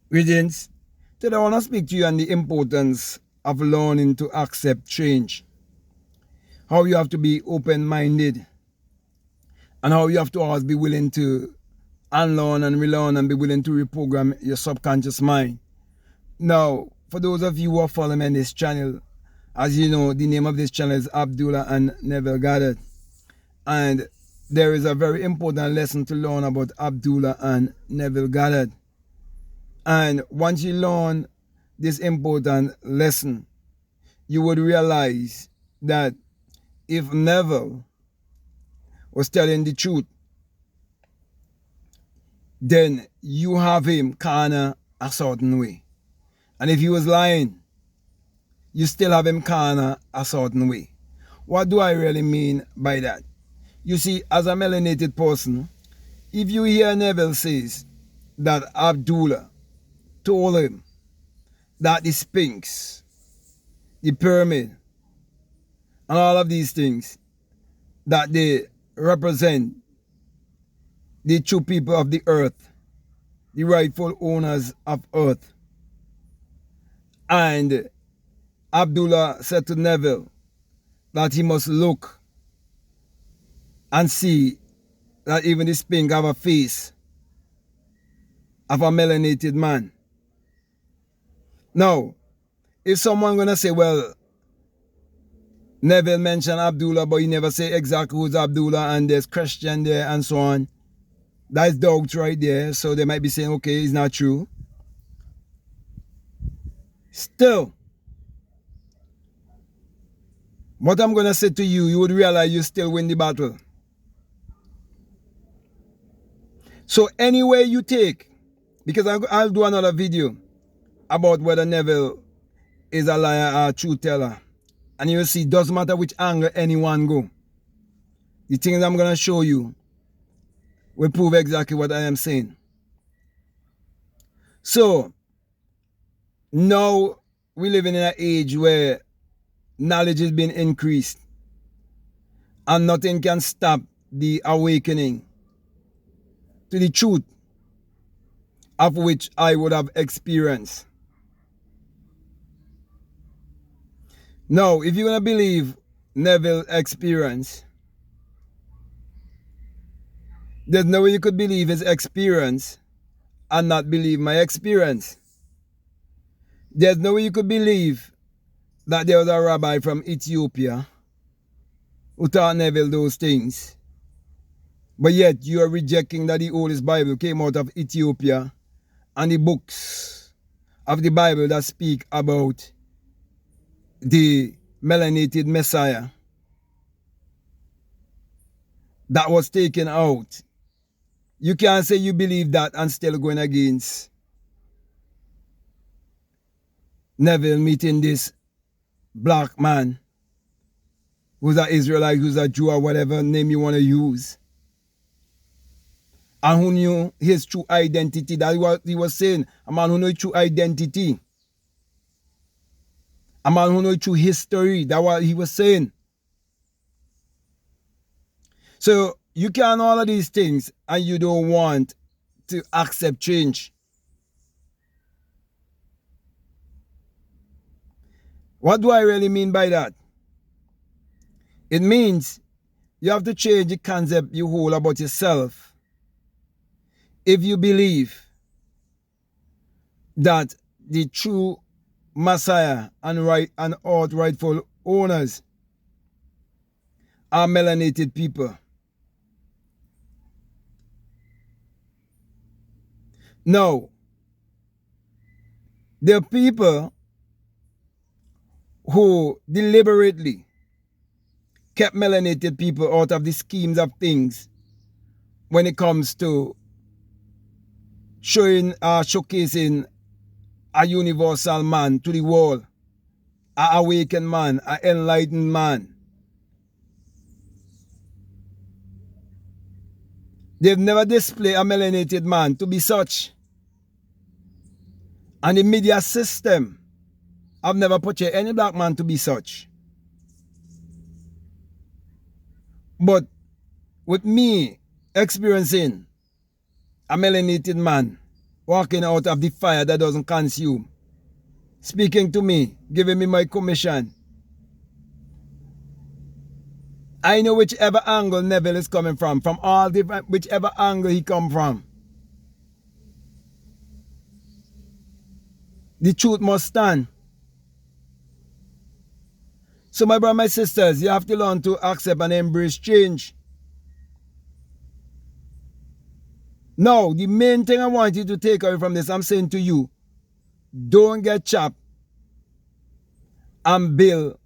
Greetings. Today I want to speak to you on the importance of learning to accept change. How you have to be open-minded and how you have to always be willing to unlearn and relearn and be willing to reprogram your subconscious mind. Now, for those of you who are following me on this channel, as you know, the name of this channel is Abdullah and Neville Goddard. And there is a very important lesson to learn about Abdullah and Neville Goddard. And once you learn this important lesson, you would realize that if Neville was telling the truth, then you have him kinda a certain way. And if he was lying, you still have him kinda a certain way. What do I really mean by that? You see, as a melanated person, if you hear Neville says that Abdullah told him that the Sphinx, the pyramid, and all of these things, that they represent the true people of the earth, the rightful owners of earth. And Abdullah said to Neville that he must look and see that even the Sphinx have a face of a melanated man. Now, if someone gonna say, well, Neville mentioned Abdullah, but he never say exactly who's Abdullah, and there's Christian there and so on, that's doubts right there. So they might be saying, okay, it's not true. Still, what I'm gonna say to you, you would realize you still win the battle. So anyway you take, because I'll do another video about whether Neville is a liar or a truth teller. And you'll see, it doesn't matter which angle anyone go. The things I'm going to show you will prove exactly what I am saying. So, now we live in an age where knowledge is being increased. And nothing can stop the awakening to the truth of which I would have experienced. Now, if you're going to believe Neville's experience, there's no way you could believe his experience and not believe my experience. There's no way you could believe that there was a rabbi from Ethiopia who taught Neville those things. But yet you are rejecting that the oldest Bible came out of Ethiopia and the books of the Bible that speak about the melanated Messiah that was taken out. You can't say you believe that and still going against Neville meeting this black man who's an Israelite, who's a Jew, or whatever name you want to use, and who knew his true identity. That's what he was saying. A man who knows true identity. A man who knows true history. That's what he was saying. So you can all of these things and you don't want to accept change. What do I really mean by that? It means you have to change the concept you hold about yourself. If you believe that the true Messiah and rightful owners are melanated people. Now, there are people who deliberately kept melanated people out of the schemes of things when it comes to showcasing a universal man to the world, an awakened man, an enlightened man. They've never displayed a melanated man to be such. And the media system have never portrayed any black man to be such. But with me experiencing a melanated man walking out of the fire that doesn't consume, speaking to me, giving me my commission. I know whichever angle Neville is coming from all different, whichever angle he come from. The truth must stand. So my brothers, my sisters, you have to learn to accept and embrace change. Now, the main thing I want you to take away from this, I'm saying to you, don't get chopped and build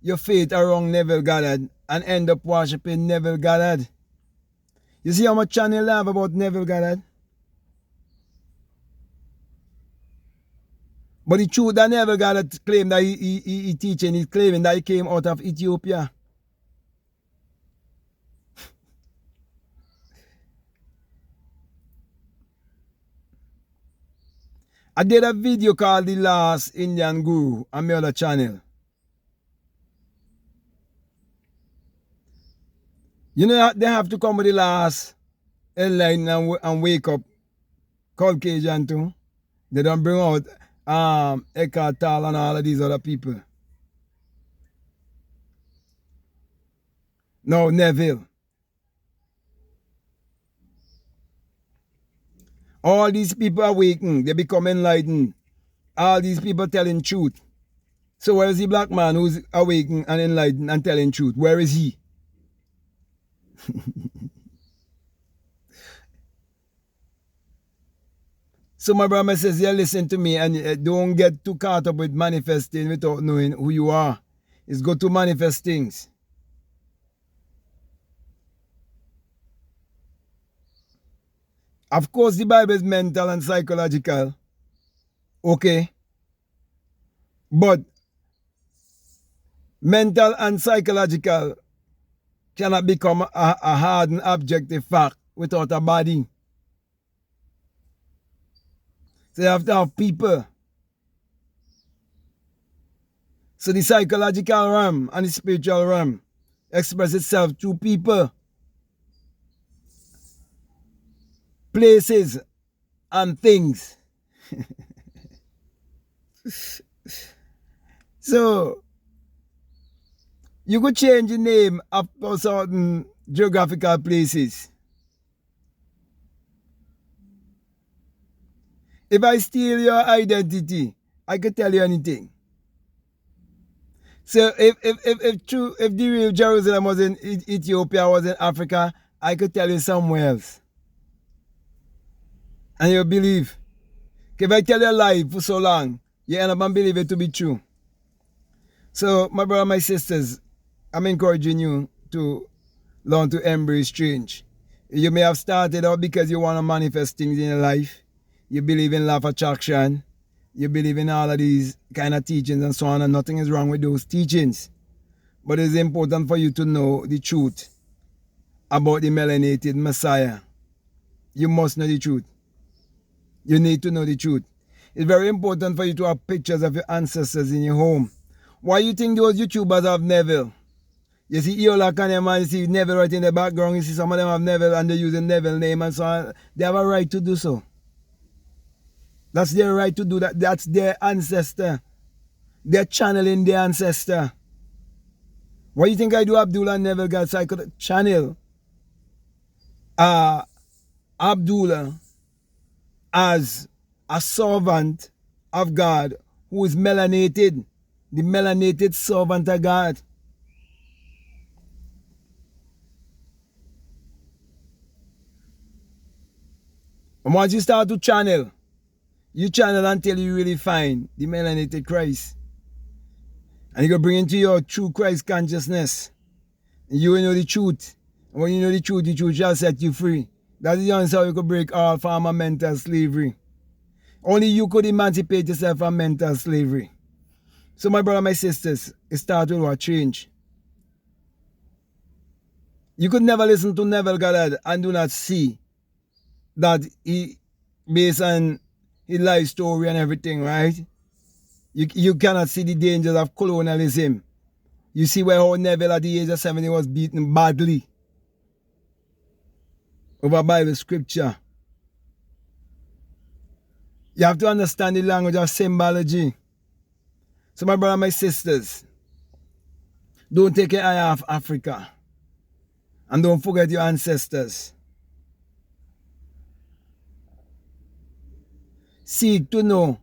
your faith around Neville Goddard and end up worshiping Neville Goddard. You see how much channel I have about Neville Goddard? But the truth that Neville Goddard claimed that he teaching, he's claiming that he came out of Ethiopia. I did a video called The Last Indian Guru on my other channel. You know they have to come with the last headline and wake up Caucasian too. They don't bring out Eckhart Tolle and all of these other people. No, Neville. All these people awaken, they become enlightened. All these people telling truth. So where is the black man who's awakened and enlightened and telling truth? Where is he? So my brother says, yeah, listen to me and don't get too caught up with manifesting without knowing who you are. It's good to manifest things. Of course, the Bible is mental and psychological. Okay. But mental and psychological cannot become a hard and objective fact without a body. So you have to have people. So the psychological realm and the spiritual realm express itself through people, places, and things. So you could change the name of certain geographical places. If I steal your identity, I could tell you anything. So if the real Jerusalem was in Ethiopia, was in Africa, I could tell you somewhere else. And you believe. If I tell you a lie for so long, you end up and believe it to be true. So my brother, my sisters, I'm encouraging you to learn to embrace change. You may have started out because you want to manifest things in your life. You believe in law of attraction. You believe in all of these kind of teachings and so on, and nothing is wrong with those teachings. But it's important for you to know the truth about the melanated Messiah. You must know the truth. You need to know the truth. It's very important for you to have pictures of your ancestors in your home. Why you think those YouTubers have Neville? You see Iola Kanema, you see Neville right in the background, you see some of them have Neville and they're using Neville name and so on. They have a right to do so. That's their right to do that. That's their ancestor. They're channeling their ancestor. What do you think I do, Abdullah and Neville God? So I could channel Abdullah as a servant of God who is melanated. The melanated servant of God. And once you start to channel, you channel until you really find the melanated Christ. And you can bring into your true Christ consciousness. And you will know the truth. And when you know the truth shall set you free. That is the only how you could break all form of mental slavery. Only you could emancipate yourself from mental slavery. So my brother, my sisters, it starts with what? Change. You could never listen to Neville Goddard and do not see that he, based on his life story and everything, right? You cannot see the dangers of colonialism. You see where how Neville at the age of 70 was beaten badly over Bible scripture. You have to understand the language of symbology. So my brother, my sisters, don't take your eye off Africa. And don't forget your ancestors. Seek to know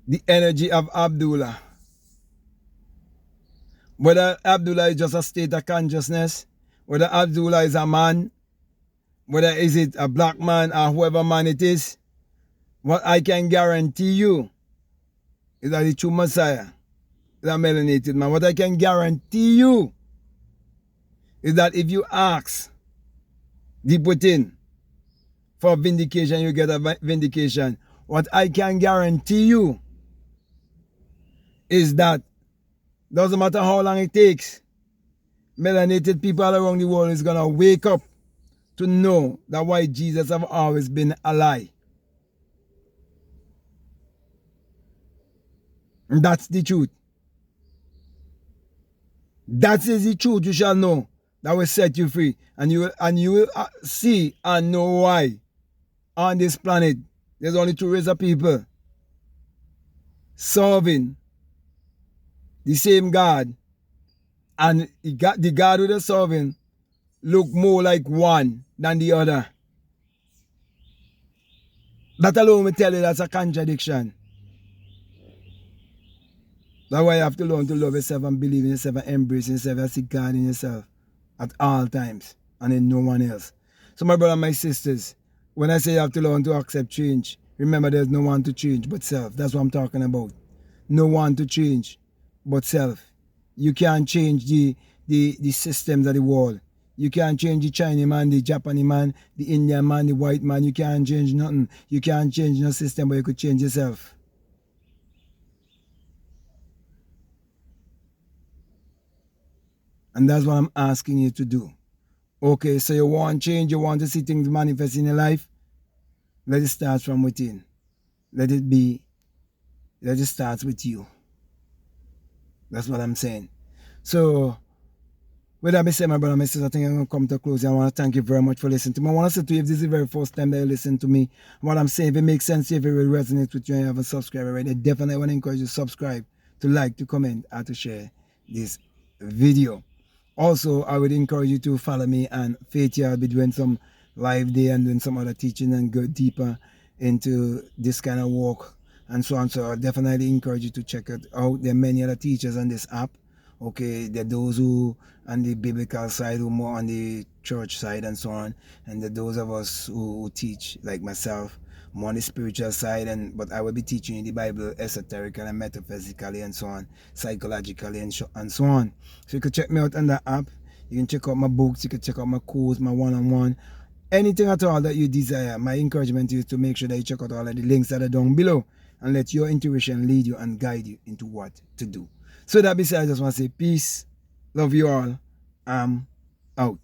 the energy of Abdullah. Whether Abdullah is just a state of consciousness, whether Abdullah is a man, whether is it a black man or whoever man it is, what I can guarantee you is that the true Messiah is a melanated man. What I can guarantee you is that if you ask deep within for vindication, you get a vindication. What I can guarantee you is that doesn't matter how long it takes, melanated people all around the world is going to wake up to know that white Jesus have always been a lie. And that's the truth. That is the truth you shall know that will set you free. And you will see and know why on this planet there's only two races of people serving the same God, and the God who they're serving look more like one than the other. That alone will tell you that's a contradiction. That's why you have to learn to love yourself and believe in yourself and embrace yourself and see God in yourself at all times and in no one else. So my brother and my sisters, when I say you have to learn to accept change, remember there's no one to change but self. That's what I'm talking about. No one to change but self. You can't change the systems of the world. You can't change the Chinese man, the Japanese man, the Indian man, the white man. You can't change nothing. You can't change no system, but you could change yourself. And that's what I'm asking you to do. Okay, so you want change, you want to see things manifest in your life? Let it start from within. Let it start with you. That's what I'm saying. So, with that being said, my brother and my sister, I think I'm going to come to a close. I want to thank you very much for listening to me. I want to say to you, if this is the very first time that you listen to me, what I'm saying, if it makes sense, if it really resonates with you and you haven't subscribed already, I definitely want to encourage you to subscribe, to like, to comment, and to share this video. Also, I would encourage you to follow me on Faith here. I'll be doing some live day and doing some other teaching and go deeper into this kind of work and so on. So I definitely encourage you to check it out. There are many other teachers on this app. Okay, there are those who on the biblical side, who more on the church side and so on. And there are those of us who teach, like myself, more on the spiritual side, but I will be teaching you the Bible esoterically and metaphysically and so on, psychologically and so on. So you can check me out on that app. You can check out my books, you can check out my course, my one-on-one, anything at all that you desire. My encouragement is to make sure that you check out all of the links that are down below and let your intuition lead you and guide you into what to do. So that being said, I just want to say peace, love you all, I'm out.